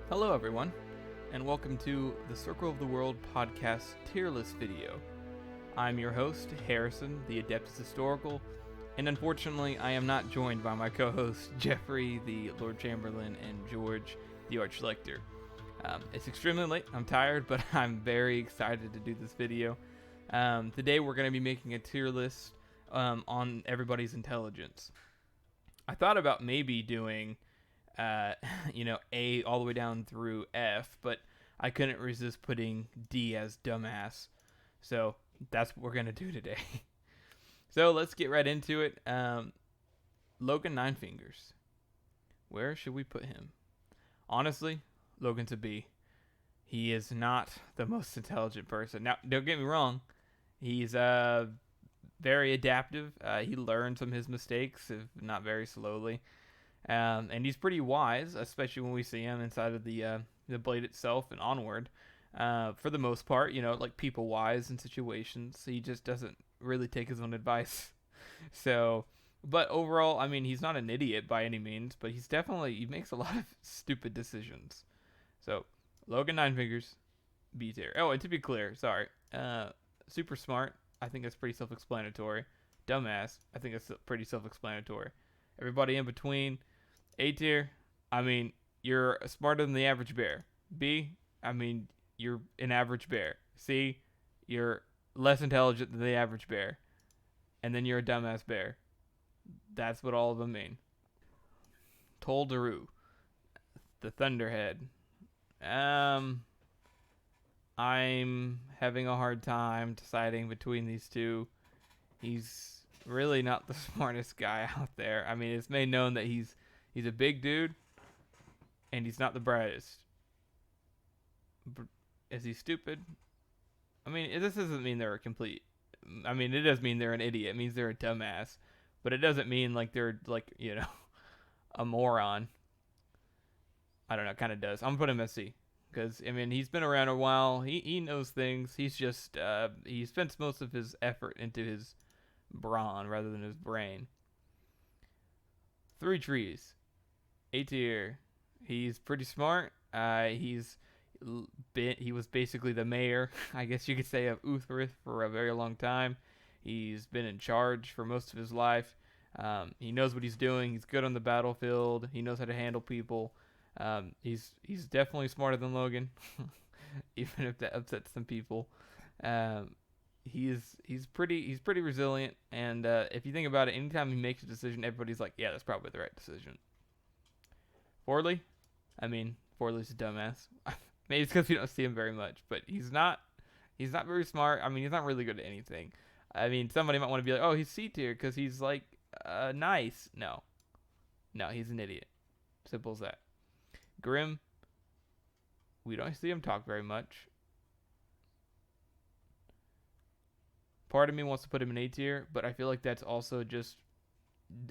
Hello everyone, and welcome to the Circle of the World podcast tier list video. I'm your host, Harrison, the Adeptus Historical, and unfortunately I am not joined by my co-hosts Jeffrey, the Lord Chamberlain, and George, the Archlector. It's extremely late, I'm tired, but I'm very excited to do this video. Today we're going to be making a tier list on everybody's intelligence. I thought about maybe doing A all the way down through F, but I couldn't resist putting D as dumbass. So that's what we're going to do today. So let's get right into it. Logan Ninefingers. Where should we put him? Honestly, Logan's a B. He is not the most intelligent person. Now, don't get me wrong. He's very adaptive. He learns from his mistakes, if not very slowly. And he's pretty wise, especially when we see him inside of the blade itself and onward. For the most part, like people wise in situations. He just doesn't really take his own advice. So, but overall, I mean, he's not an idiot by any means, but he makes a lot of stupid decisions. So, Logan Ninefingers, B tier. Oh, and to be clear, sorry. Super smart, I think that's pretty self-explanatory. Dumbass, I think that's pretty self-explanatory. Everybody in between, A tier, I mean, you're smarter than the average bear. B, I mean, you're an average bear. C, you're less intelligent than the average bear. And then you're a dumbass bear. That's what all of them mean. Toldaru, the Thunderhead. I'm having a hard time deciding between these two. He's really not the smartest guy out there. I mean, it's made known that he's a big dude, and he's not the brightest. Is he stupid? I mean, this doesn't mean they're a complete. I mean, it does mean they're an idiot. It means they're a dumbass, but it doesn't mean like they're a moron. I don't know. Kind of does. I'm gonna put him as C. Because, I mean, he's been around a while. He knows things. He's just, he spends most of his effort into his brawn rather than his brain. Three Trees. A tier. He's pretty smart. He was basically the mayor, I guess you could say, of Uthrith for a very long time. He's been in charge for most of his life. He knows what he's doing. He's good on the battlefield. He knows how to handle people. He's definitely smarter than Logan, even if that upsets some people. He's pretty resilient, and if you think about it, anytime he makes a decision, everybody's like, yeah, that's probably the right decision. Forley, I mean, Forley's a dumbass. Maybe it's because we don't see him very much, but he's not very smart. I mean, he's not really good at anything. I mean, somebody might want to be like, oh, he's C tier because he's like nice. No, he's an idiot. Simple as that. Grim, we don't see him talk very much. Part of me wants to put him in A tier, but I feel like that's also just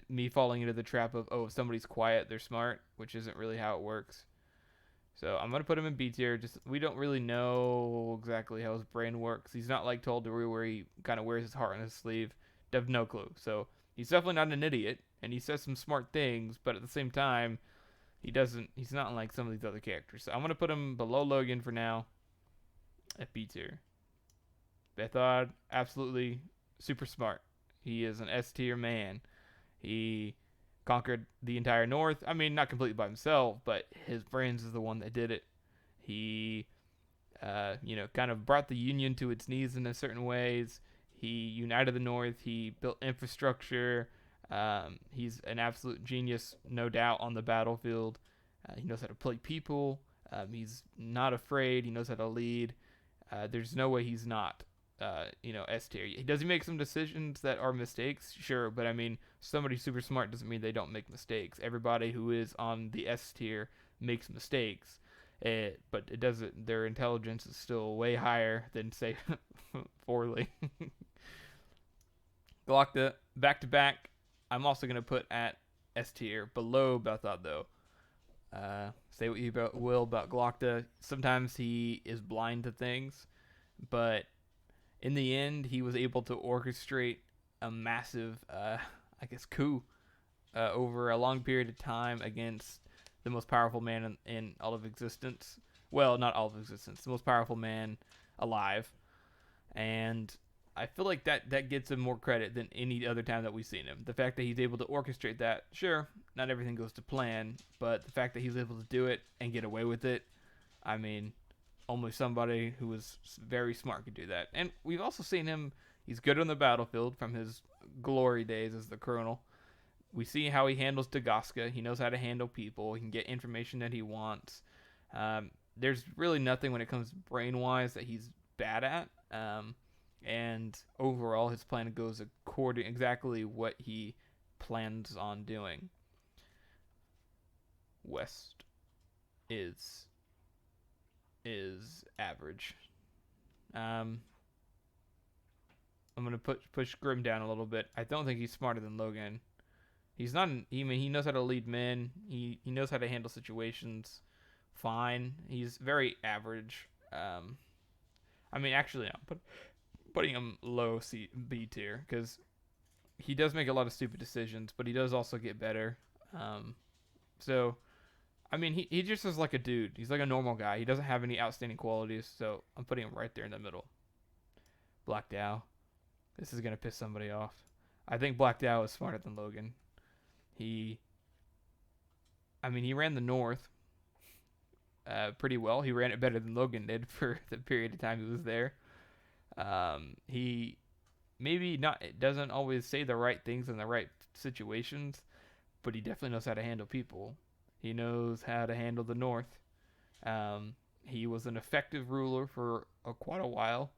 me falling into the trap of, oh, if somebody's quiet, they're smart, which isn't really how it works. So I'm going to put him in B tier. Just we don't really know exactly how his brain works. He's not like Toldaru where he kind of wears his heart on his sleeve. I have no clue. So he's definitely not an idiot, and he says some smart things, but at the same time, he's not like some of these other characters. So I'm going to put him below Logan for now at B tier. Bethard, absolutely super smart. He is an S tier man. He conquered the entire North. I mean, not completely by himself, but his brains is the one that did it. He, kind of brought the Union to its knees in certain ways. He united the North. He built infrastructure. He's an absolute genius, no doubt, on the battlefield. He knows how to play people. He's not afraid. He knows how to lead. There's no way he's not, S tier. Does he make some decisions that are mistakes? Sure, but I mean, somebody super smart doesn't mean they don't make mistakes. Everybody who is on the S tier makes mistakes, but it doesn't. Their intelligence is still way higher than, say, Forley. Glocta, back to back. I'm also going to put at S tier, below Bethod, though. Say what you will about Glocta. Sometimes he is blind to things, but in the end, he was able to orchestrate a massive, coup over a long period of time against the most powerful man in all of existence. Well, not all of existence. The most powerful man alive, and I feel like that gets him more credit than any other time that we've seen him. The fact that he's able to orchestrate that, sure, not everything goes to plan, but the fact that he's able to do it and get away with it, I mean, only somebody who was very smart could do that. And we've also seen him, he's good on the battlefield from his glory days as the colonel. We see how he handles Dagaska. He knows how to handle people. He can get information that he wants. There's really nothing when it comes brain-wise that he's bad at. And overall, his plan goes according exactly what he plans on doing. West is average. I'm gonna push Grim down a little bit. I don't think he's smarter than Logan. He's not. He knows how to lead men. He knows how to handle situations. Fine. He's very average. Actually, no. Putting him low B tier because he does make a lot of stupid decisions, but he does also get better. He just is like a dude. He's like a normal guy. He doesn't have any outstanding qualities, so I'm putting him right there in the middle. Black Dow. This is gonna piss somebody off. I think Black Dow is smarter than Logan. He ran the North pretty well. He ran it better than Logan did for the period of time he was there. He maybe not doesn't always say the right things in the right situations, but he definitely knows how to handle people. He knows how to handle the North. He was an effective ruler for quite a while.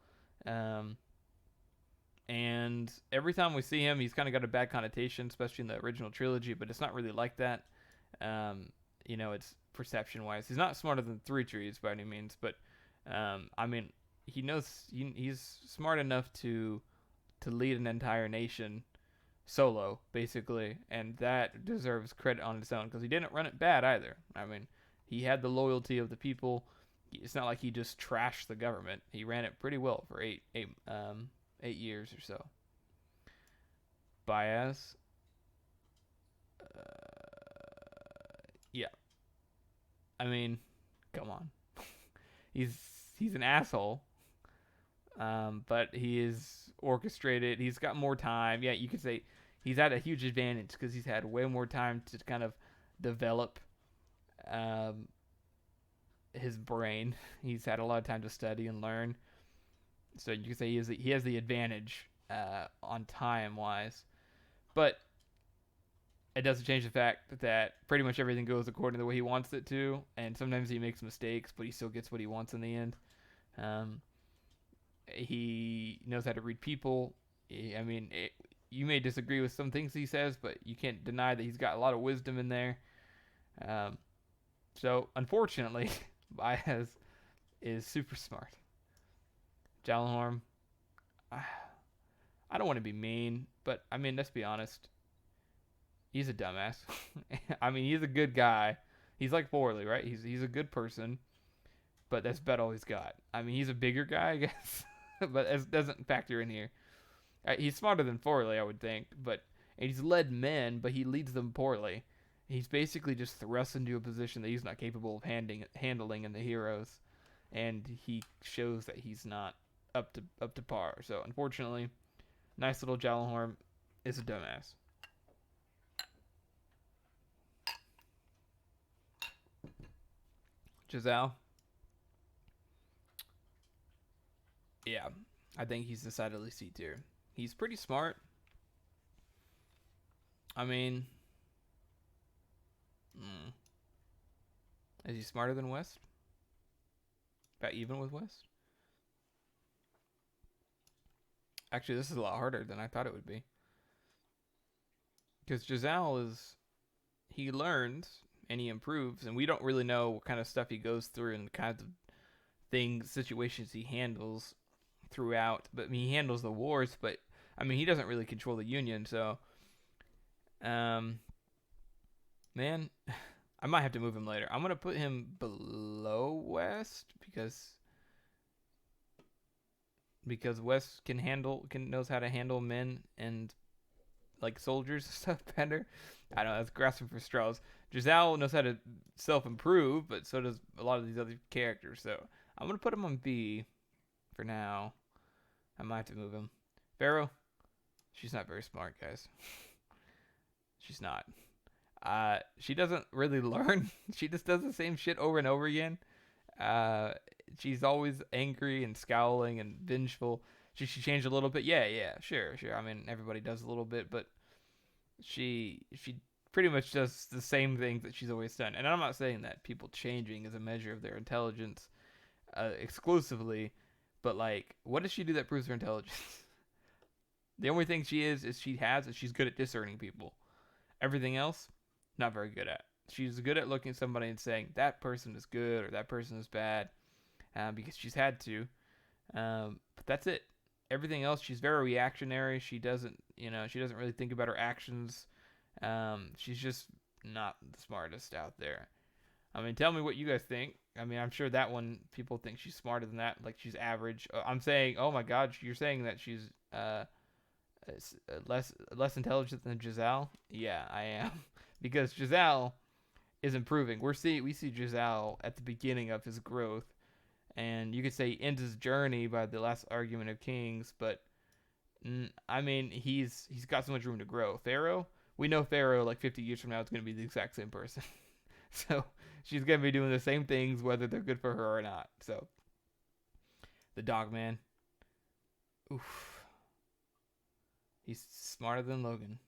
And every time we see him, he's kind of got a bad connotation, especially in the original trilogy, but it's not really like that. It's perception-wise. He's not smarter than Three Trees by any means, but, he knows he's smart enough to lead an entire nation solo, basically, and that deserves credit on its own because he didn't run it bad either. He had the loyalty of the people. It's not like he just trashed the government. He ran it pretty well for 8 years or so. Baez, yeah. Come on. He's an asshole. But he is orchestrated. He's got more time. Yeah, you could say he's at a huge advantage because he's had way more time to kind of develop his brain. He's had a lot of time to study and learn. So you could say he has the advantage on time-wise. But it doesn't change the fact that pretty much everything goes according to the way he wants it to. And sometimes he makes mistakes, but he still gets what he wants in the end. He knows how to read people. You may disagree with some things he says, but you can't deny that he's got a lot of wisdom in there. So, unfortunately, Baez is super smart. Gjallarhorn, I don't want to be mean, but, let's be honest. He's a dumbass. He's a good guy. He's like Forley, right? He's a good person, but that's about all he's got. He's a bigger guy, I guess. But it doesn't factor in here. He's smarter than Forley, I would think, but he's led men, but he leads them poorly. He's basically just thrust into a position that he's not capable of handling in the heroes, and he shows that he's not up to par. So unfortunately, nice little Gjallarhorn is a dumbass. Giselle. Yeah, I think he's decidedly C tier. He's pretty smart. Is he smarter than West? About even with West? Actually, this is a lot harder than I thought it would be. Because Giselle he learns and he improves, and we don't really know what kind of stuff he goes through and the kinds of situations he handles throughout. But he handles the wars, but he doesn't really control the Union, so man, I might have to move him later. I'm gonna put him below West because West knows how to handle men and like soldiers and stuff better. I don't know. That's grasping for straws. Giselle knows how to self-improve, but so does a lot of these other characters. So I'm gonna put him on B for now. I might have to move him. Pharaoh, she's not very smart, guys. She's not. She doesn't really learn. She just does the same shit over and over again. Uh, she's always angry and scowling and vengeful. She changed a little bit. Yeah, sure. I mean, everybody does a little bit, but she pretty much does the same things that she's always done. And I'm not saying that people changing is a measure of their intelligence exclusively, but like, what does she do that proves her intelligence? The only thing is she's good at discerning people. Everything else, not very good at. She's good at looking at somebody and saying that person is good or that person is bad, because she's had to. But that's it. Everything else, she's very reactionary. She doesn't really think about her actions. She's just not the smartest out there. I mean, tell me what you guys think. I mean, I'm sure that one people think she's smarter than that. Like she's average. I'm saying, oh my God, you're saying that she's less intelligent than Giselle? Yeah, I am, because Giselle is improving. We see Giselle at the beginning of his growth, and you could say he ends his journey by the last argument of kings. But I mean, he's got so much room to grow. Pharaoh, we know Pharaoh like 50 years from now is going to be the exact same person. So she's going to be doing the same things whether they're good for her or not. So the dog man, oof. He's smarter than Logan.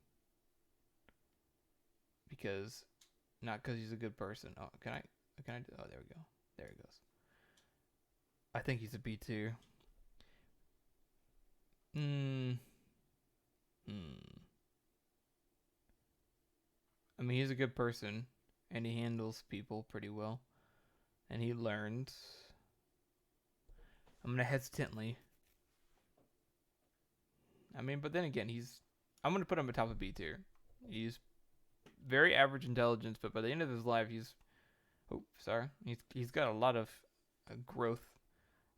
Not because he's a good person. Oh, can I do, oh, there we go. There he goes. I think he's a B tier. I mean, he's a good person, and he handles people pretty well, and he learns. I'm gonna hesitantly. I mean, but then again, I'm gonna put him atop of B tier. He's very average intelligence, but by the end of his life, he's got a lot of growth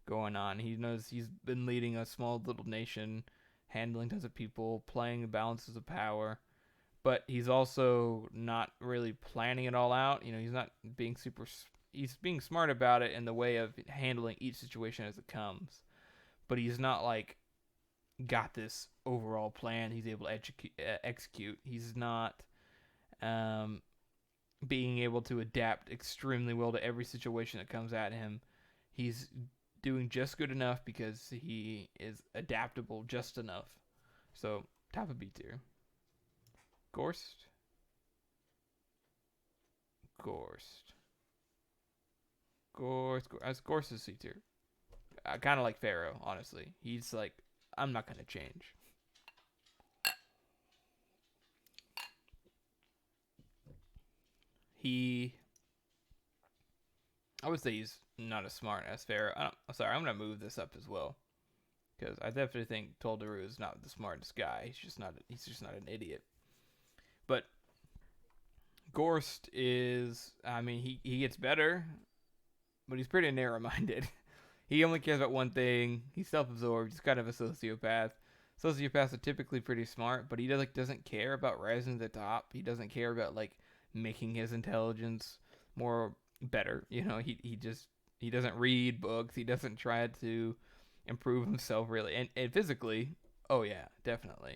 going on. He knows he's been leading a small little nation, handling tons of people, playing the balances of power, but he's also not really planning it all out. He's not being he's being smart about it in the way of handling each situation as it comes, but he's not like got this overall plan he's able to execute. He's not being able to adapt extremely well to every situation that comes at him. He's doing just good enough because he is adaptable just enough. So, top of B tier. Gorst. Gorst is C tier. I kind of like Pharaoh, honestly. He's like, I'm not going to change. I would say he's not as smart as Pharaoh. I'm going to move this up as well, because I definitely think Tolderu is not the smartest guy. He's just not an idiot. But Gorst is, I mean, he gets better, but he's pretty narrow-minded. He only cares about one thing. He's self-absorbed. He's kind of a sociopath. Sociopaths are typically pretty smart, but he doesn't care about rising to the top. He doesn't care about like making his intelligence more better. He doesn't read books. He doesn't try to improve himself really, and physically. Oh yeah, definitely.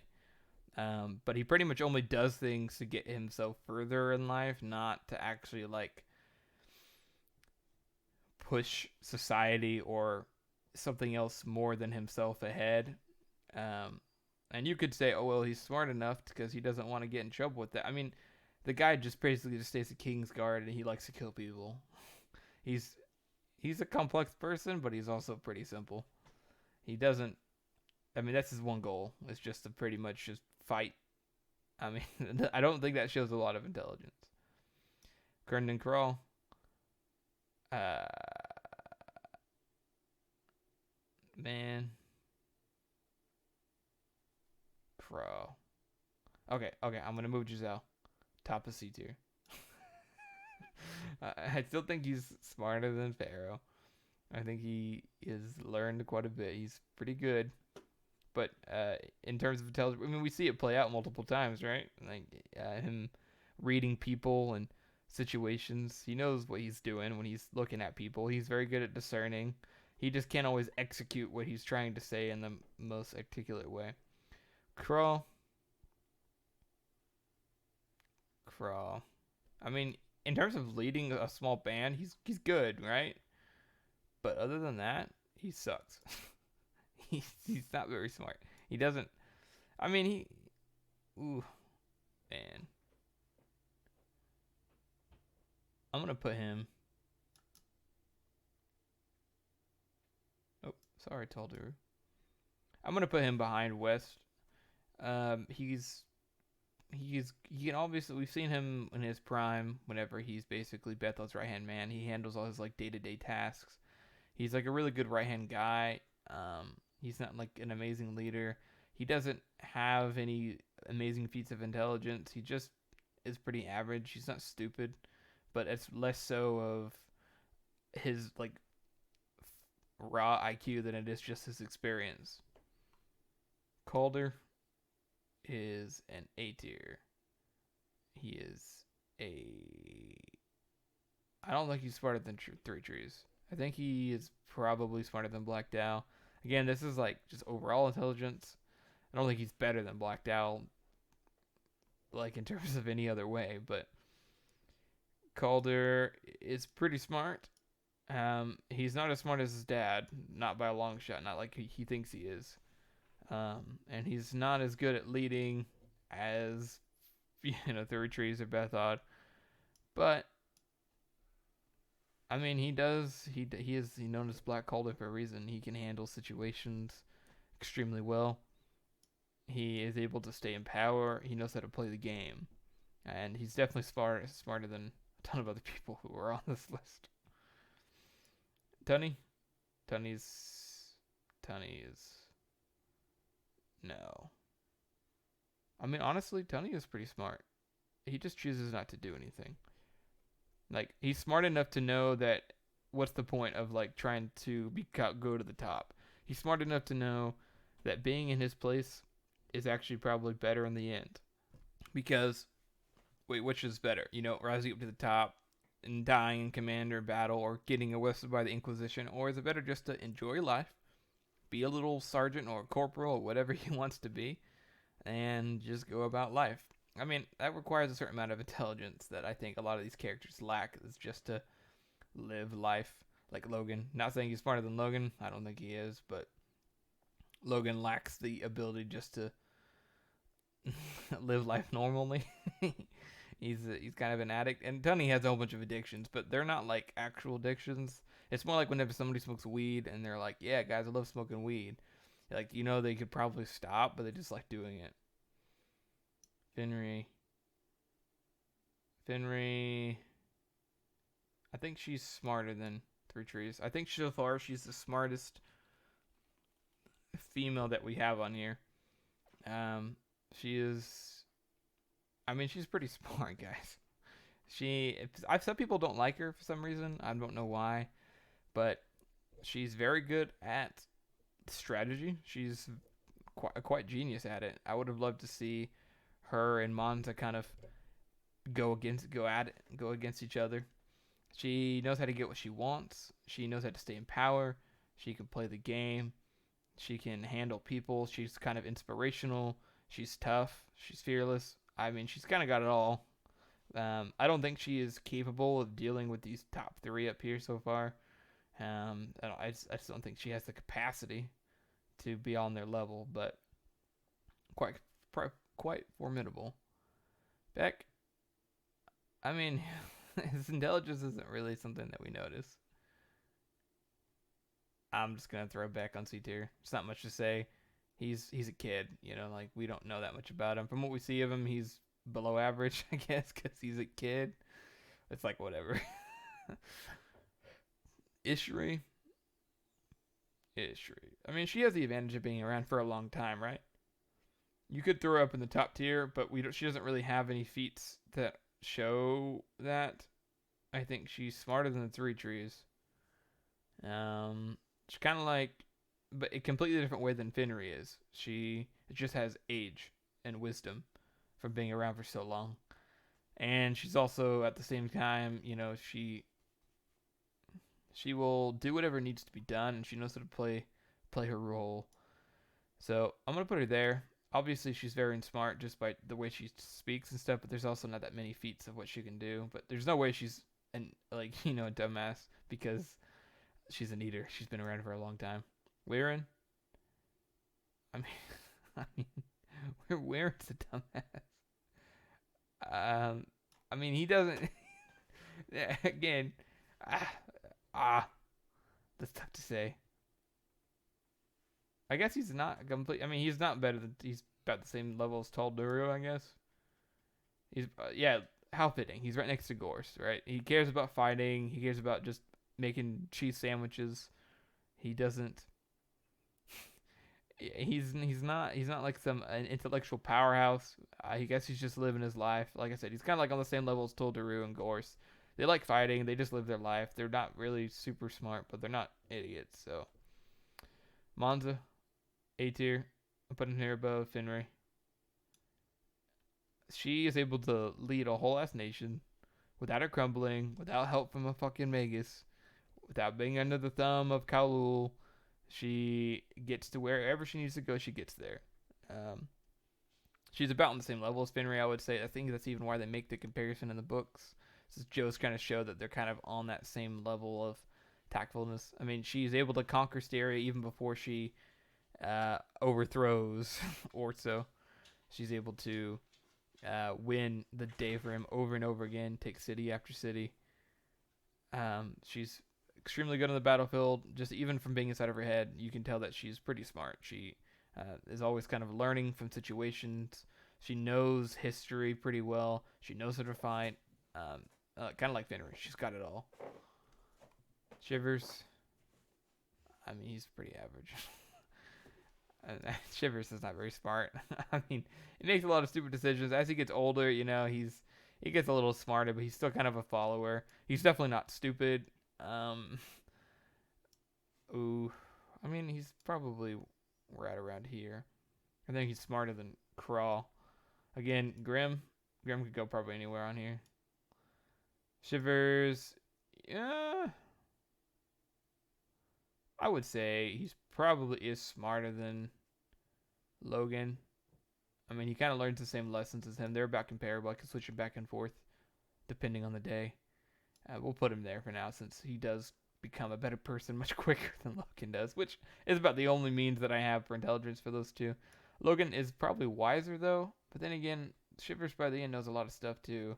But he pretty much only does things to get himself further in life, not to actually like push society or something else more than himself ahead. And you could say, oh well, he's smart enough because he doesn't want to get in trouble with that. I mean, the guy just basically just stays a king's guard and he likes to kill people. He's a complex person, but he's also pretty simple. He doesn't. I mean, that's his one goal. It's just to pretty much just fight. I mean, I don't think that shows a lot of intelligence. Kerndon Crawl. Man. Crawl. Okay, I'm gonna move Giselle. Top of C tier. I still think he's smarter than Pharaoh. I think he has learned quite a bit. He's pretty good. But in terms of intelligence, I mean, we see it play out multiple times, right? Like him reading people and situations. He knows what he's doing when he's looking at people. He's very good at discerning. He just can't always execute what he's trying to say in the most articulate way. Crawl. Crawl. I mean, in terms of leading a small band, he's good, right? But other than that, he sucks. He's not very smart. He doesn't. I mean, ooh, man. I'm gonna put him. Oh, sorry, Taldur. I'm gonna put him behind West. He can obviously, we've seen him in his prime whenever he's basically Bethel's right hand man. He handles all his like day to day tasks. He's like a really good right hand guy. He's not like an amazing leader. He doesn't have any amazing feats of intelligence. He just is pretty average. He's not stupid, but it's less so of his like raw IQ than it is just his experience. Calder is an A tier. He is I don't think he's smarter than Three Trees. I think he is probably smarter than Black Dow. Again, this is like just overall intelligence. I don't think he's better than Black Dow, like in terms of any other way. But Calder is pretty smart. He's not as smart as his dad, not by a long shot, not like he thinks he is. And he's not as good at leading as Three Trees or Bethod. But I mean, he is known as Black Calder for a reason. He can handle situations extremely well. He is able to stay in power. He knows how to play the game, and he's definitely smarter than a ton of other people who are on this list. Tunny is no. I mean, honestly, Tunny is pretty smart. He just chooses not to do anything. Like, he's smart enough to know that what's the point of like trying to go to the top. He's smart enough to know that being in his place is actually probably better in the end. Because, wait, which is better? Rising up to the top and dying in command or battle, or getting arrested by the Inquisition? Or is it better just to enjoy life, be a little sergeant or corporal or whatever he wants to be, and just go about life? I mean, that requires a certain amount of intelligence that I think a lot of these characters lack. Is just to live life like Logan. Not saying he's smarter than Logan. I don't think he is, but Logan lacks the ability just to live life normally. he's kind of an addict, and Tony has a whole bunch of addictions, but they're not like actual addictions. It's more like whenever somebody smokes weed and they're like, "Yeah, guys, I love smoking weed." Like, they could probably stop, but they just like doing it. Finri. I think she's smarter than Three Trees. I think so far she's the smartest female that we have on here. She is. I mean, she's pretty smart, guys. Some people don't like her for some reason. I don't know why, but she's very good at strategy. She's quite genius at it. I would have loved to see her and Monza kind of go against each other. She knows how to get what she wants. She knows how to stay in power. She can play the game. She can handle people. She's kind of inspirational. She's tough. She's fearless. I mean, she's kind of got it all. I don't think she is capable of dealing with these top three up here so far. I just don't think she has the capacity to be on their level, but quite formidable. Beck, I mean, his intelligence isn't really something that we notice. I'm just gonna throw Beck on C tier. There's not much to say. He's a kid, like we don't know that much about him. From what we see of him, he's below average, I guess, because he's a kid. It's like whatever. Ishri. I mean, she has the advantage of being around for a long time, right? You could throw her up in the top tier, but she doesn't really have any feats that show that. I think she's smarter than the Three Trees. She's kind of like but a completely different way than Finry is. She just has age and wisdom from being around for so long. And she's also at the same time, she will do whatever needs to be done, and she knows how to play her role. So I'm gonna put her there. Obviously, she's very smart just by the way she speaks and stuff. But there's also not that many feats of what she can do. But there's no way she's a dumbass because she's an eater. She's been around for a long time. Weirin, I mean, I mean, Weirin's a dumbass. I mean, he doesn't. Again, ah, that's tough to say. I guess he's not complete. I mean, he's not better than he's about the same level as Tall Duru, I guess. He's yeah, how fitting. He's right next to Gorse, right? He cares about fighting. He cares about just making cheese sandwiches. He doesn't. He's not like some an intellectual powerhouse. I guess he's just living his life. Like I said, he's kind of like on the same level as Tall Duru and Gorse. They like fighting. They just live their life. They're not really super smart, but they're not idiots. So Monza, A tier. I'm putting her above Finray. She is able to lead a whole ass nation without her crumbling, without help from a fucking Magus, without being under the thumb of Kowloon. She gets to wherever she needs to go. She gets there. She's about on the same level as Finray, I would say. I think that's even why they make the comparison in the books. Since Joe's kind of show that they're kind of on that same level of tactfulness. I mean, she's able to conquer Styria even before she overthrows Orso. She's able to win the day for him over and over again, take city after city. She's extremely good on the battlefield. Just even from being inside of her head, you can tell that she's pretty smart. She is always kind of learning from situations. She knows history pretty well. She knows how to fight. Kind of like Finry. She's got it all. Shivers. I mean, he's pretty average. Shivers is not very smart. I mean, he makes a lot of stupid decisions. As he gets older, he gets a little smarter, but he's still kind of a follower. He's definitely not stupid. Ooh, I mean, he's probably right around here. I think he's smarter than Crawl. Again, Grim could go probably anywhere on here. Shivers, yeah, I would say he's probably is smarter than Logan. I mean, he kind of learns the same lessons as him. They're about comparable. I can switch it back and forth depending on the day. We'll put him there for now since he does become a better person much quicker than Logan does, which is about the only means that I have for intelligence for those two. Logan is probably wiser though, but then again, Shivers by the end knows a lot of stuff too.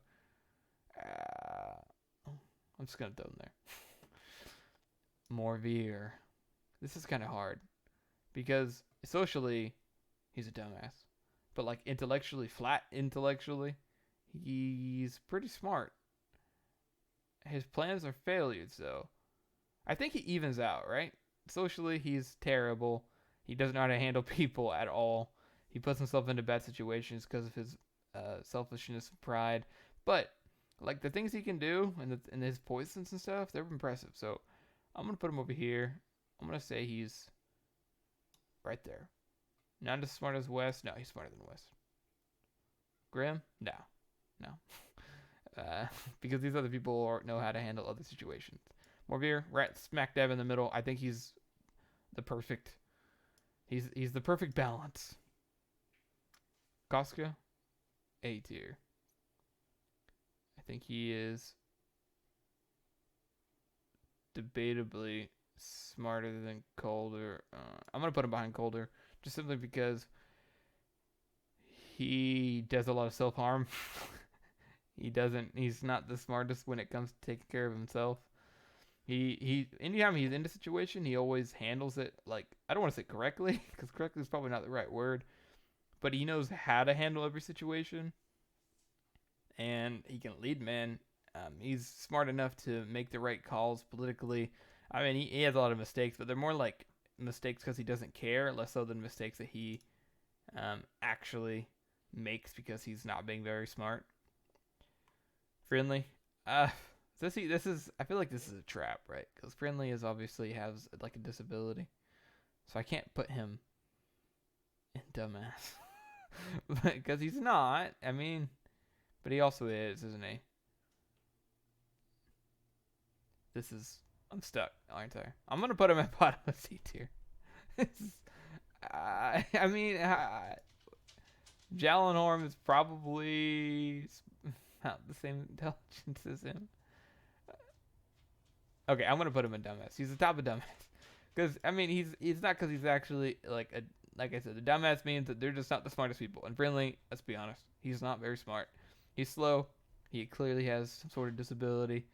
I'm just gonna throw him there. Morveer. This is kind of hard because socially he's a dumbass, but like intellectually, he's pretty smart. His plans are failures though. I think he evens out, right? Socially he's terrible. He doesn't know how to handle people at all. He puts himself into bad situations because of his selfishness and pride. But like the things he can do and his poisons and stuff, they're impressive. So I'm gonna put him over here. I'm gonna say he's right there. Not as smart as West. No, he's smarter than West. Grim? No. Because these other people know how to handle other situations. Morveer, right smack dab in the middle. I think he's the perfect. He's the perfect balance. Koska, A tier. I think he is debatably smarter than Calder. I'm gonna put him behind Calder just simply because he does a lot of self-harm. He's not the smartest when it comes to taking care of himself. Anytime he's in a situation, he always handles it like, I don't want to say correctly, because correctly is probably not the right word, but he knows how to handle every situation, and he can lead men. He's smart enough to make the right calls politically. I mean, he has a lot of mistakes, but they're more like mistakes because he doesn't care, less so than mistakes that he actually makes because he's not being very smart. Friendly. This is. I feel like this is a trap, right? Because Friendly is obviously has like a disability, So I can't put him in dumbass. Because he's not. I mean, but he also is, isn't he? I'm stuck, aren't I? I'm going to put him at bottom of C tier. I mean, Jalenhorm is probably not the same intelligence as him. Okay, I'm gonna put him in dumbass. He's the top of dumbass. Because I mean, he's not because he's actually like I said, the dumbass means that they're just not the smartest people. And Brinley, let's be honest, he's not very smart. He's slow. He clearly has some sort of disability.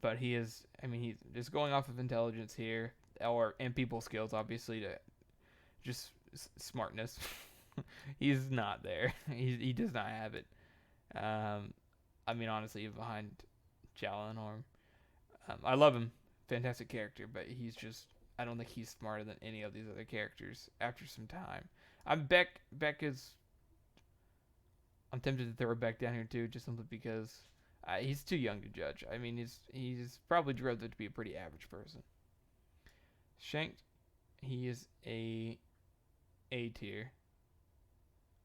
But he is. I mean, he's just going off of intelligence here, and people skills, obviously, to just smartness. He's not there. He does not have it. I mean, honestly, behind Jalenhorm. I love him, fantastic character, but he's just. I don't think he's smarter than any of these other characters. After some time, Beck. Beck is. I'm tempted to throw Beck down here too, just simply because he's too young to judge. I mean, he's probably drilled to be a pretty average person. Shanked, he is A tier.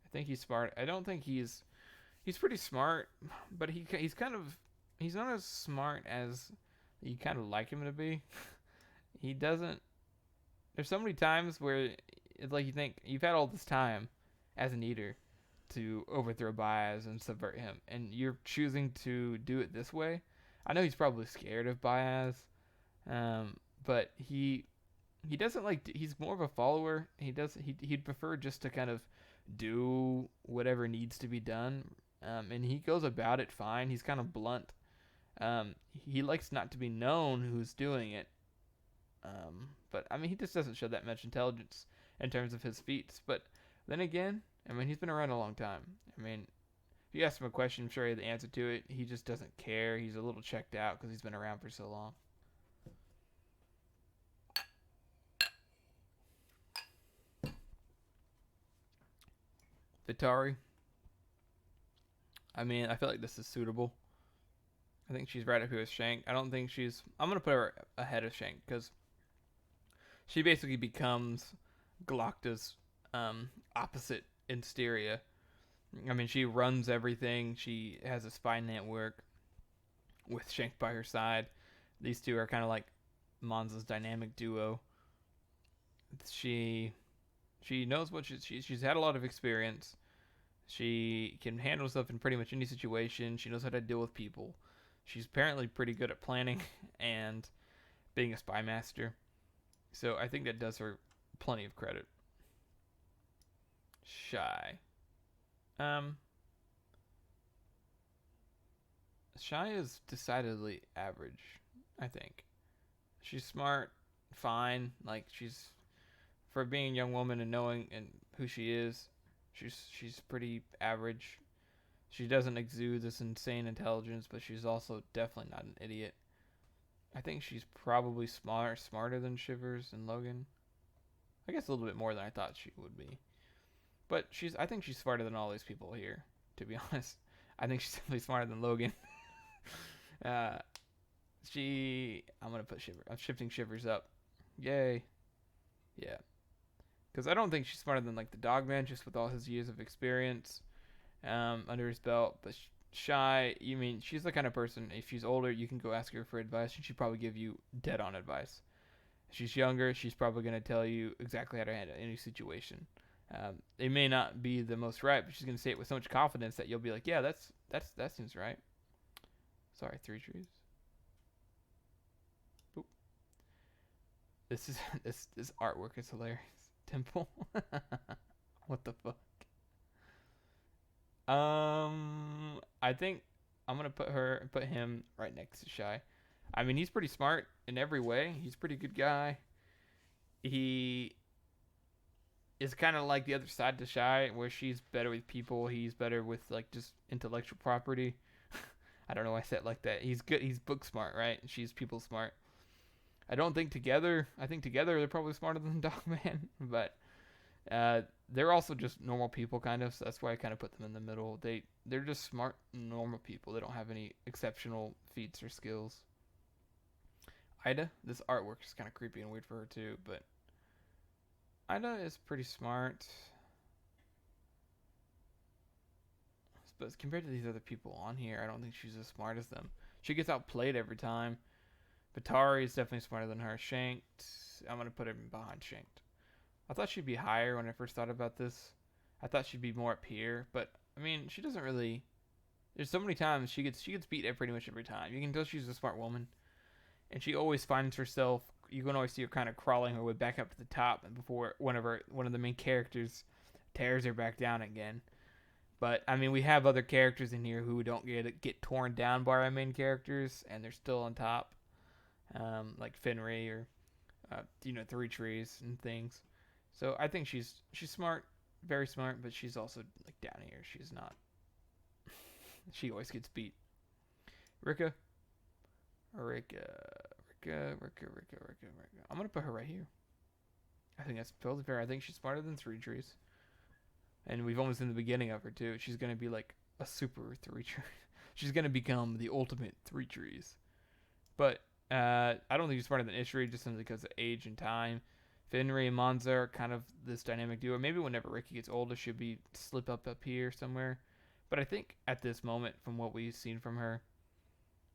I think he's smart. I don't think he's pretty smart, but he's not as smart as you kind of like him to be. He doesn't. There's so many times where it's like you think you've had all this time as an eater to overthrow Baez and subvert him, and you're choosing to do it this way. I know he's probably scared of Baez, but he doesn't like. He's more of a follower. He'd prefer just to kind of do whatever needs to be done, and he goes about it fine. He's kind of blunt. He likes not to be known who's doing it. But I mean, he just doesn't show that much intelligence in terms of his feats. But then again, I mean, he's been around a long time. I mean, if you ask him a question, I'm sure he has the answer to it. He just doesn't care. He's a little checked out because he's been around for so long. Vitari. I mean, I feel like this is suitable. I think she's right up here with Shank. I don't think she's. I'm gonna put her ahead of Shank because she basically becomes Galacta's opposite in Styria. I mean, she runs everything. She has a spy network with Shank by her side. These two are kind of like Monza's dynamic duo. She knows what she's had a lot of experience. She can handle herself in pretty much any situation. She knows how to deal with people. She's apparently pretty good at planning and being a spy master. So I think that does her plenty of credit. Shy. Shy is decidedly average, I think. She's smart, fine. Like she's for being a young woman and knowing and who she is, she's pretty average. She doesn't exude this insane intelligence, but she's also definitely not an idiot. I think she's probably smarter than Shivers and Logan. I guess a little bit more than I thought she would be. But I think she's smarter than all these people here, to be honest. I think she's definitely smarter than Logan. I'm gonna put Shivers. I'm shifting Shivers up. Yay. Yeah. Because I don't think she's smarter than like the Dogman, just with all his years of experience under his belt. But Shy, you mean she's the kind of person, if she's older, you can go ask her for advice, and she'd probably give you dead-on advice. If she's younger, she's probably going to tell you exactly how to handle any situation. It may not be the most right, but she's going to say it with so much confidence that you'll be like, yeah, that seems right. Sorry, 3 trees. Oop. This artwork is hilarious. Temple. What the fuck? I think I'm gonna put him right next to Shy. I mean, he's pretty smart in every way. He's a pretty good guy. He is kind of like the other side to Shy, where she's better with people. He's better with like just intellectual property. I don't know why I said it like that. He's good. He's book smart, right? And she's people smart. I think together they're probably smarter than Dogman, but they're also just normal people, kind of. So that's why I kind of put them in the middle. They're just smart, normal people. They don't have any exceptional feats or skills. Ida, this artwork is kind of creepy and weird for her too, but Ida is pretty smart, but compared to these other people on here, I don't think she's as smart as them. She gets outplayed every time. Batari is definitely smarter than her. Shanked, I'm gonna put him behind Shanked. I thought she'd be higher when I first thought about this. I thought she'd be more up here, but I mean, she doesn't really. There's so many times she gets beat pretty much every time. You can tell she's a smart woman, and she always finds herself. You can always see her kind of crawling her way back up to the top, and before one of the main characters tears her back down again. But I mean, we have other characters in here who don't get torn down by our main characters, and they're still on top, like Finri or Three Trees and things. So I think she's smart, very smart, but she's also like down here. She's not. She always gets beat. Rika, Rika. I'm gonna put her right here. I think that's totally fair. I think she's smarter than Three Trees, and we've almost in the beginning of her too. She's gonna be like a super Three Tree. She's gonna become the ultimate Three Trees. But I don't think she's smarter than Ishri just simply because of age and time. Finri and Monza are kind of this dynamic duo. Maybe whenever Ricky gets older, she'll be slip up here somewhere. But I think at this moment, from what we've seen from her,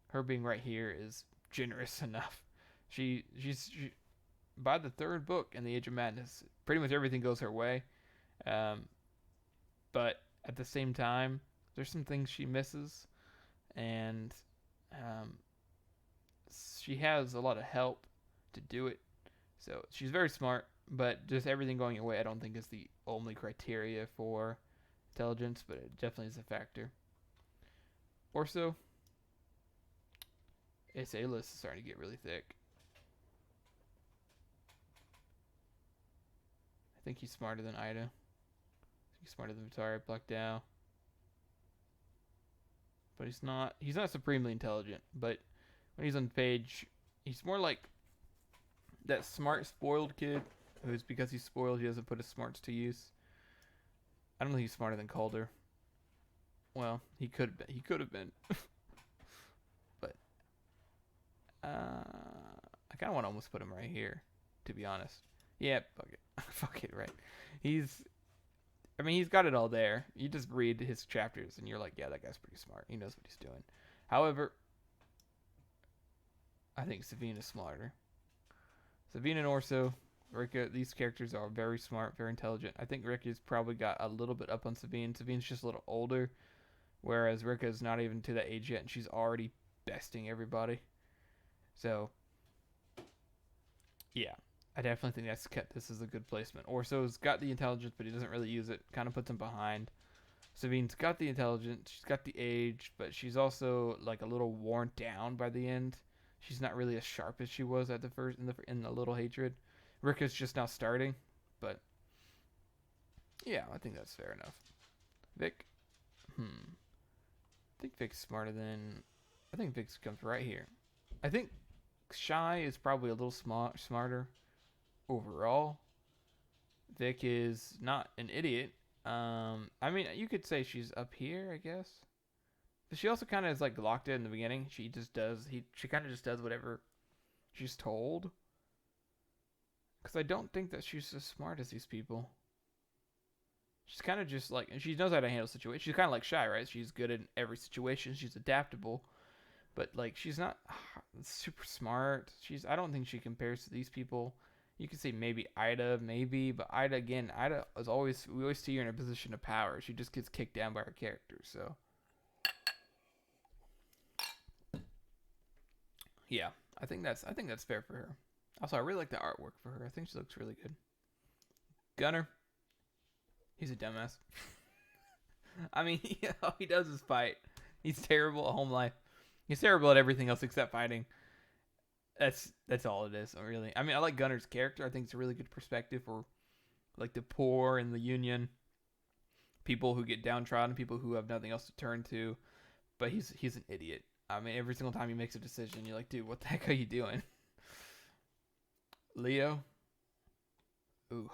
her being right here is generous enough. She's by the third book in the Age of Madness, pretty much everything goes her way. Um, but at the same time, there's some things she misses, and um, she has a lot of help to do it. So she's very smart, but just everything going your way, I don't think is the only criteria for intelligence, but it definitely is a factor. Orso, its A list is starting to get really thick. I think he's smarter than Ida. I think he's smarter than Vitari, Black Dow. But he's not supremely intelligent. But when he's on the page, he's more like that smart, spoiled kid who's, because he's spoiled, he doesn't put his smarts to use. I don't think he's smarter than Calder. Well, he could have been. But I kind of want to almost put him right here, to be honest. Yeah, fuck it. Fuck it, right. He's got it all there. You just read his chapters and you're like, yeah, that guy's pretty smart. He knows what he's doing. However, I think Savine is smarter. Savine and Orso, Rika, these characters are very smart, very intelligent. I think Rika's probably got a little bit up on Savine. Savine's just a little older, whereas Rika's not even to that age yet, and she's already besting everybody. So, yeah, I definitely think this is a good placement. Orso's got the intelligence, but he doesn't really use it. Kind of puts him behind. Sabine's got the intelligence, she's got the age, but she's also like a little worn down by the end. She's not really as sharp as she was at the first in the Little Hatred. Rika's just now starting, but yeah, I think that's fair enough. Vic, I think Vic's smarter than. I think Vic comes right here. I think Shy is probably a little smarter overall. Vic is not an idiot. I mean, you could say she's up here, I guess. But she also kind of is like locked in the beginning. She kind of just does whatever she's told. Because I don't think that she's as smart as these people. She's kind of just like, and she knows how to handle situations. She's kind of like Shy, right? She's good in every situation. She's adaptable. But like, she's not super smart. I don't think she compares to these people. You could say maybe Ida, but Ida is always, we always see her in a position of power. She just gets kicked down by her character, so. Yeah, I think that's fair for her. Also, I really like the artwork for her. I think she looks really good. Gunner, he's a dumbass. I mean, all he does is fight. He's terrible at home life. He's terrible at everything else except fighting. That's all it is, really. I mean, I like Gunner's character. I think it's a really good perspective for like the poor and the union, people who get downtrodden, people who have nothing else to turn to. But he's an idiot. I mean, every single time he makes a decision, you're like, dude, what the heck are you doing? Leo. Ooh.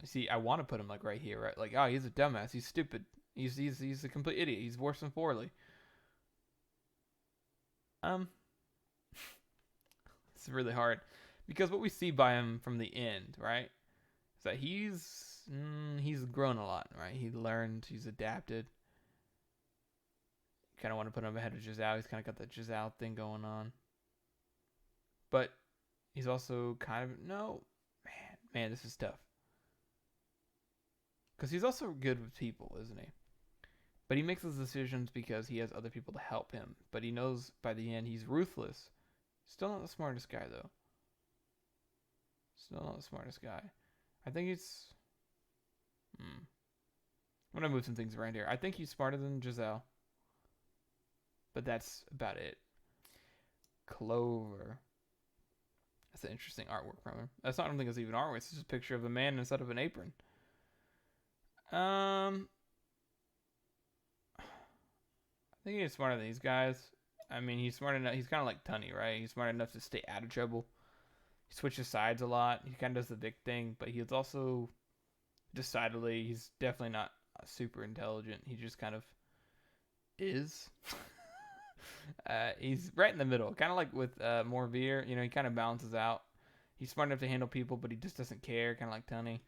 See, I want to put him like right here, right? Like, oh, he's a dumbass. He's stupid. He's a complete idiot. He's worse than Forley. It's really hard because what we see by him from the end, right, is that he's grown a lot, right? He learned, he's adapted. Kind of want to put him ahead of Giselle. He's kind of got that Giselle thing going on, but he's also kind of man, this is tough because he's also good with people, isn't he? But he makes his decisions because he has other people to help him. But he knows by the end he's ruthless. Still not the smartest guy, though. Still not the smartest guy. I think he's... I'm going to move some things around here. I think he's smarter than Giselle. But that's about it. Clover. That's an interesting artwork from him. That's not something that's even artwork. It's just a picture of a man instead of an apron. I think he's smarter than these guys. I mean, he's smart enough. He's kind of like Tunney, right? He's smart enough to stay out of trouble. He switches sides a lot. He kind of does the big thing, but he's also decidedly, he's definitely not super intelligent. He just kind of is. He's right in the middle, kind of like with Morveer. You know, he kind of balances out. He's smart enough to handle people, but he just doesn't care, kind of like Tunney.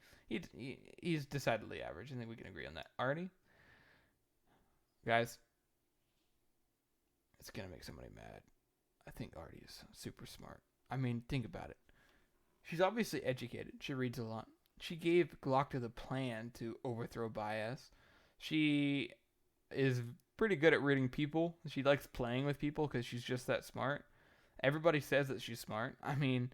He's decidedly average. I think we can agree on that. Artie? Guys, it's going to make somebody mad. I think Artie is super smart. I mean, think about it. She's obviously educated. She reads a lot. She gave Glockta the plan to overthrow Bias. She is pretty good at reading people. She likes playing with people because she's just that smart. Everybody says that she's smart. I mean,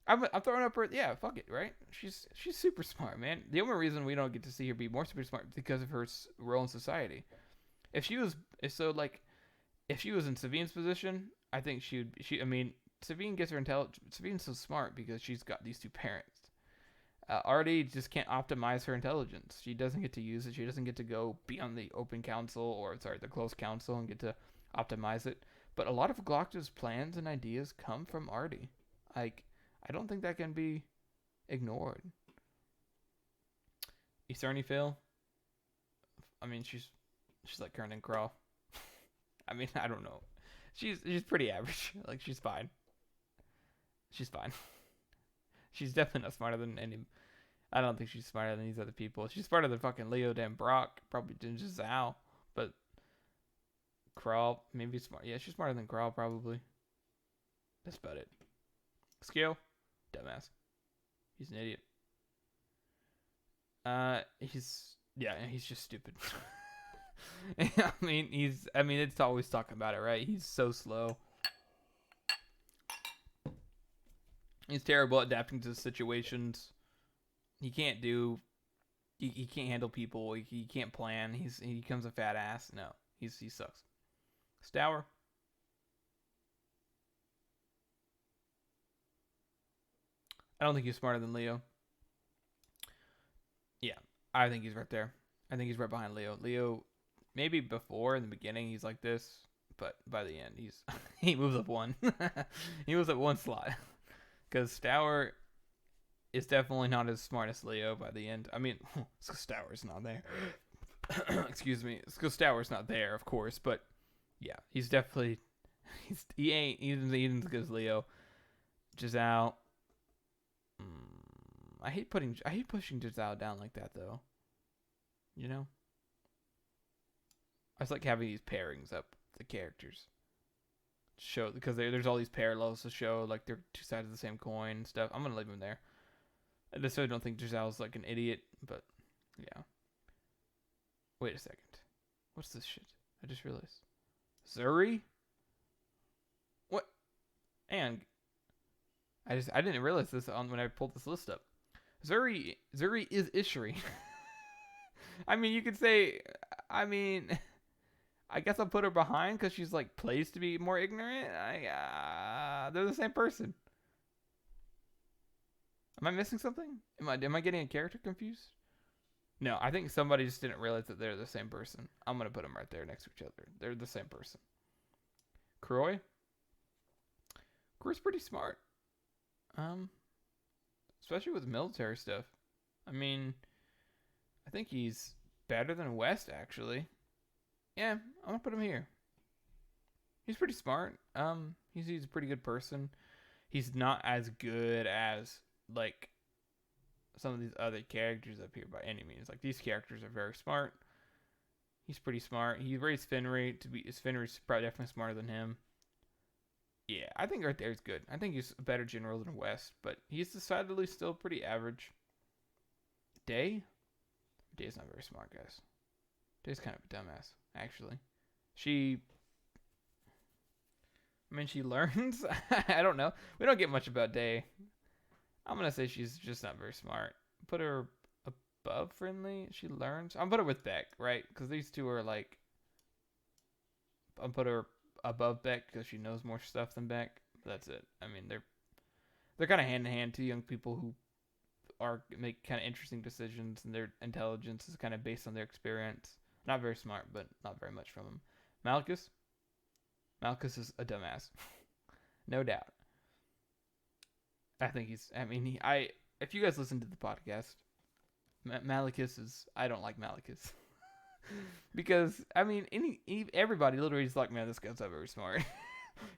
I'm throwing up her. Yeah, fuck it, right? She's super smart, man. The only reason we don't get to see her be more super smart is because of her role in society. If she was in Savine's position, I think I mean, Savine gets her intelligence. Savine's so smart because she's got these two parents. Artie just can't optimize her intelligence. She doesn't get to use it. She doesn't get to go be on the open council the closed council and get to optimize it. But a lot of Glockta's plans and ideas come from Artie. Like, I don't think that can be ignored. Easterny Phil? I mean, she's like Kernan Crawl. I mean, I don't know. She's pretty average. Like, she's fine. She's fine. She's definitely not smarter than any... I don't think she's smarter than these other people. She's smarter than fucking Leo Dan Brock. Probably than Giselle. But... Crawl, maybe smart. Yeah, she's smarter than Crawl, probably. That's about it. Scale? Dumbass. He's an idiot. He's just stupid. I mean, it's always talking about it, right? He's so slow. He's terrible at adapting to situations. He can't handle people. He can't plan. He becomes a fat ass. No, he sucks. Stour. I don't think he's smarter than Leo. Yeah, I think he's right there. I think he's right behind Leo. Leo, maybe before in the beginning he's like this, but by the end he moves up one. He moves up one slot. Because Stour is definitely not as smart as Leo by the end. I mean, it's because Stour's not there. Excuse me. It's because Stour's not there, of course. But yeah, he's definitely he ain't as good as Leo. Giselle. I hate pushing Giselle down like that though. You know? I just like having these pairings up the characters. Show because there's all these parallels to show like they're two sides of the same coin and stuff. I'm gonna leave him there. I just don't think Giselle's like an idiot, but yeah. Wait a second. What's this shit? I just realized. Zuri? What? And I didn't realize this when I pulled this list up. Zuri is Ishri. I mean, you could say. I mean. I guess I'll put her behind because she's like plays to be more ignorant. They're the same person. Am I missing something? Am I getting a character confused? No, I think somebody just didn't realize that they're the same person. I'm gonna put them right there next to each other. They're the same person. Croy. Croy's pretty smart. Especially with military stuff. I mean, I think he's better than West actually. Yeah, I'm gonna put him here. He's pretty smart. He's a pretty good person. he's not as good as like some of these other characters up here by any means. Like these characters are very smart. He's pretty smart. He raised Fenrir to be. Fenrir's probably definitely smarter than him. Yeah, I think right there is good. I think he's a better general than West, but he's decidedly still pretty average. Day? Day's not very smart, guys. Day's kind of a dumbass, actually. She she learns. I don't know. We don't get much about Day. I'm gonna say she's just not very smart. Put her above friendly. She learns. I'm put her with Beck, right? Because these two are like. I'm put her above Beck because she knows more stuff than Beck. But that's it. I mean, they're kind of hand in hand. Two young people who make kind of interesting decisions, and their intelligence is kind of based on their experience. Not very smart, but not very much from them. Malchus is a dumbass, no doubt. I think he's. I mean, if you guys listen to the podcast, Malchus is. I don't like Malchus because I mean, everybody literally is like, man, this guy's not very smart.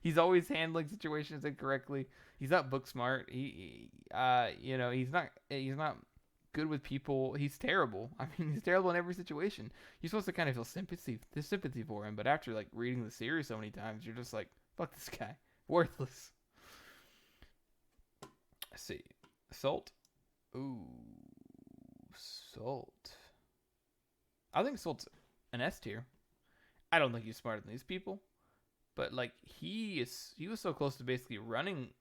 He's always handling situations incorrectly. He's not book smart. He's not good with people. He's terrible. I mean, he's terrible in every situation. You're supposed to kind of feel sympathy for him, but after like reading the series so many times, you're just like, fuck this guy, worthless. Let's see, Salt. Ooh, Salt. I think Salt's an S tier. I don't think he's smarter than these people. But like he was so close to basically running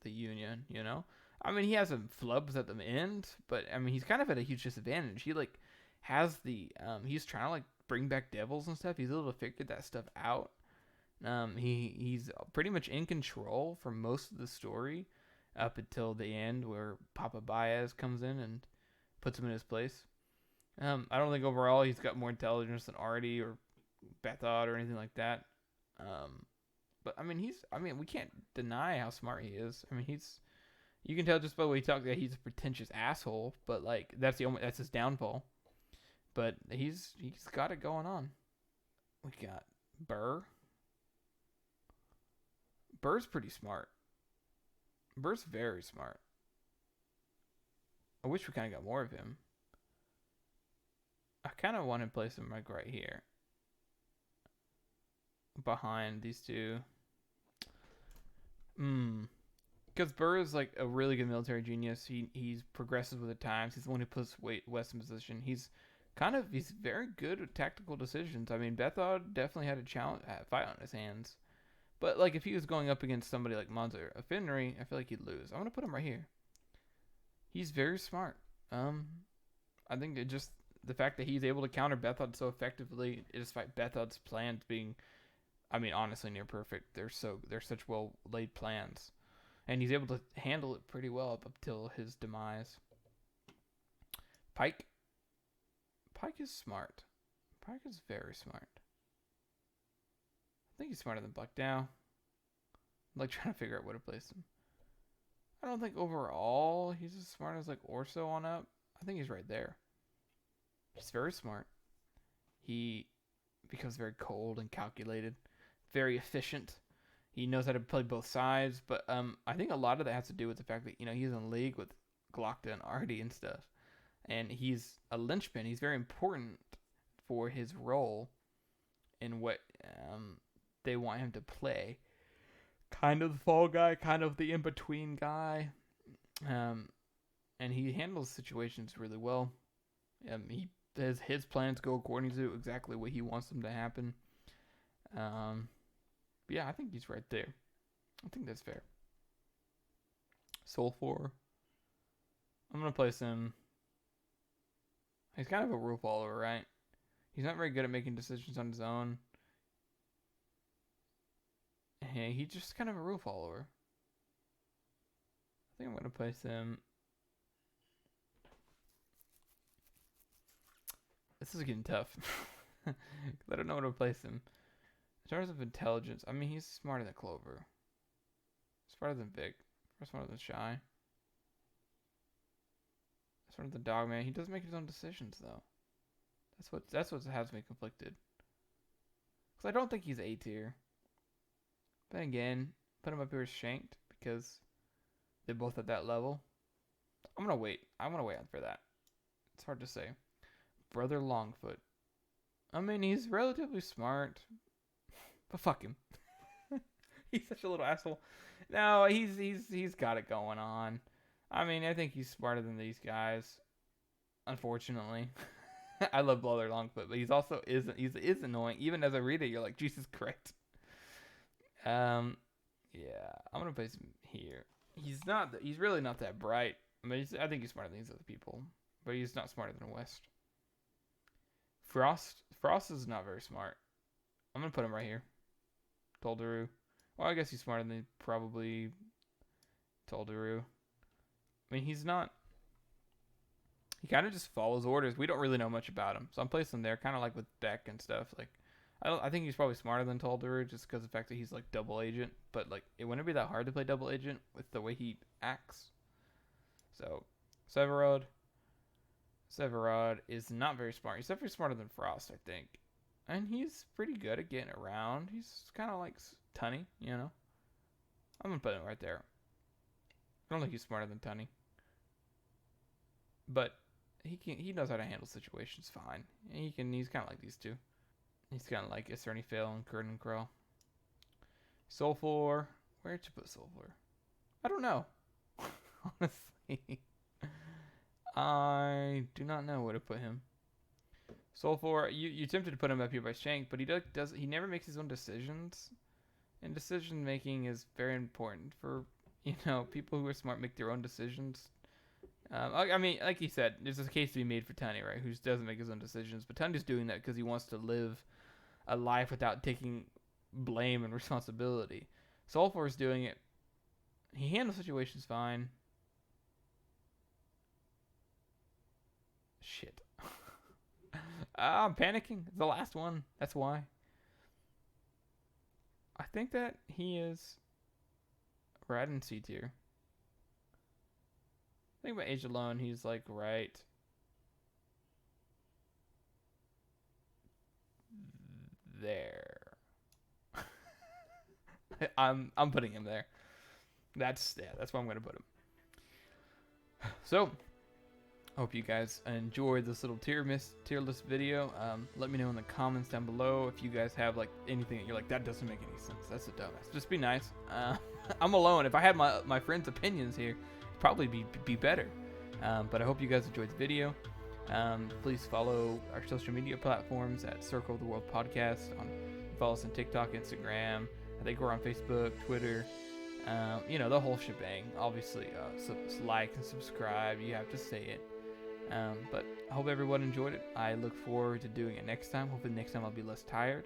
the Union, you know. I mean, he has some flubs at the end, but I mean, he's kind of at a huge disadvantage. He like has he's trying to like bring back devils and stuff. He's able to figure that stuff out. He's pretty much in control for most of the story up until the end where Papa Baez comes in and puts him in his place. I don't think overall he's got more intelligence than Artie or Bethod or anything like that. But I mean, we can't deny how smart he is. I mean, you can tell just by the way he talks that he's a pretentious asshole, but like that's his downfall. But he's got it going on. We got Burr. Burr's pretty smart. Burr's very smart. I wish we kind of got more of him. I kind of want to place him like right here. Behind these two. Because Burr is like a really good military genius. He progresses with the times. He's the one who puts West in position. He's very good at tactical decisions. I mean, Bethod definitely had a fight on his hands. But like if he was going up against somebody like Monza or Fenrir, I feel like he'd lose. I'm gonna put him right here. He's very smart. I think the fact that he's able to counter Bethod so effectively, despite Bethod's plans being, I mean, honestly near perfect. They're such well laid plans, and he's able to handle it pretty well up till his demise. Pike is smart. Pike is very smart. I think he's smarter than Buckdow. I'm like trying to figure out where to place him. I don't think overall he's as smart as like Orso on up. I think he's right there. He's very smart. He becomes very cold and calculated, very efficient. He knows how to play both sides, but I think a lot of that has to do with the fact that he's in league with Glockta and Artie and stuff, and he's a linchpin. He's very important for his role in what they want him to play. Kind of the fall guy, kind of the in-between guy. And he handles situations really well. His plans go according to exactly what he wants them to happen. Yeah, I think he's right there. I think that's fair. Soul 4. I'm going to place him. He's kind of a rule follower, right? He's not very good at making decisions on his own. Hey, he's just kind of a rule follower. I think I'm going to place him. This is getting tough. I don't know where to place him. In terms of intelligence, I mean, he's smarter than Clover. Smarter than Vic. Smarter than Shy. Smarter than Dogman. He does make his own decisions, though. That's what has me conflicted. Because I don't think he's A tier. But again, put him up here as Shanked because They're both at that level. I'm gonna wait. I'm gonna wait for that. It's hard to say. Brother Longfoot. I mean, he's relatively smart, but fuck him. He's such a little asshole. No, he's got it going on. I mean, I think he's smarter than these guys. Unfortunately, I love Brother Longfoot, but he's also is annoying. Even as I read it, you're like, Jesus Christ. Yeah, I'm gonna place him here. He's really not that bright. I mean, I think he's smarter than these other people, but he's not smarter than West. Frost is not very smart. I'm gonna put him right here. Toldaru. Well, I guess he's smarter than probably Toldaru. I mean, he's not. He kind of just follows orders. We don't really know much about him, so I'm placing him there, kind of like with Beck and stuff. Like, I think he's probably smarter than Toldaru just because of the fact that he's like double agent. But like, it wouldn't be that hard to play double agent with the way he acts. So, Severod is not very smart. He's definitely smarter than Frost, I think. And he's pretty good at getting around. He's kind of like Tunny, you know? I'm going to put him right there. I don't think he's smarter than Tunny. But he knows how to handle situations fine. And he's kind of like these two. He's kind of like Isserny Phil and Curtin Crow. Sulfur. Where'd you put Sulfur? I don't know. Honestly. I do not know where to put him. Sulfur, you tempted to put him up here by Shank, but he never makes his own decisions. And decision making is very important for, people who are smart make their own decisions. I mean, like you said, there's a case to be made for Tunny, right? Who doesn't make his own decisions. But Tunny's doing that because he wants to live a life without taking blame and responsibility. Sulfur's doing it. He handles situations fine. Shit. I'm panicking. It's the last one. That's why. I think that he is right in C tier. I think about age alone, he's like right there. I'm putting him there. That's where I'm gonna put him. So, I hope you guys enjoyed this little tier list video. Let me know in the comments down below if you guys have like anything that you're like, that doesn't make any sense. That's a dumbass. Just be nice. I'm alone. If I had my friends' opinions here, it'd probably be better. But I hope you guys enjoyed the video. Please follow our social media platforms at Circle of the World Podcast. Follow us on TikTok, Instagram. I think we're on Facebook, Twitter. The whole shebang. Obviously, like and subscribe. You have to say it. But I hope everyone enjoyed it. I look forward to doing it next time. Hopefully next time I'll be less tired.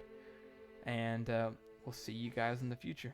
And we'll see you guys in the future.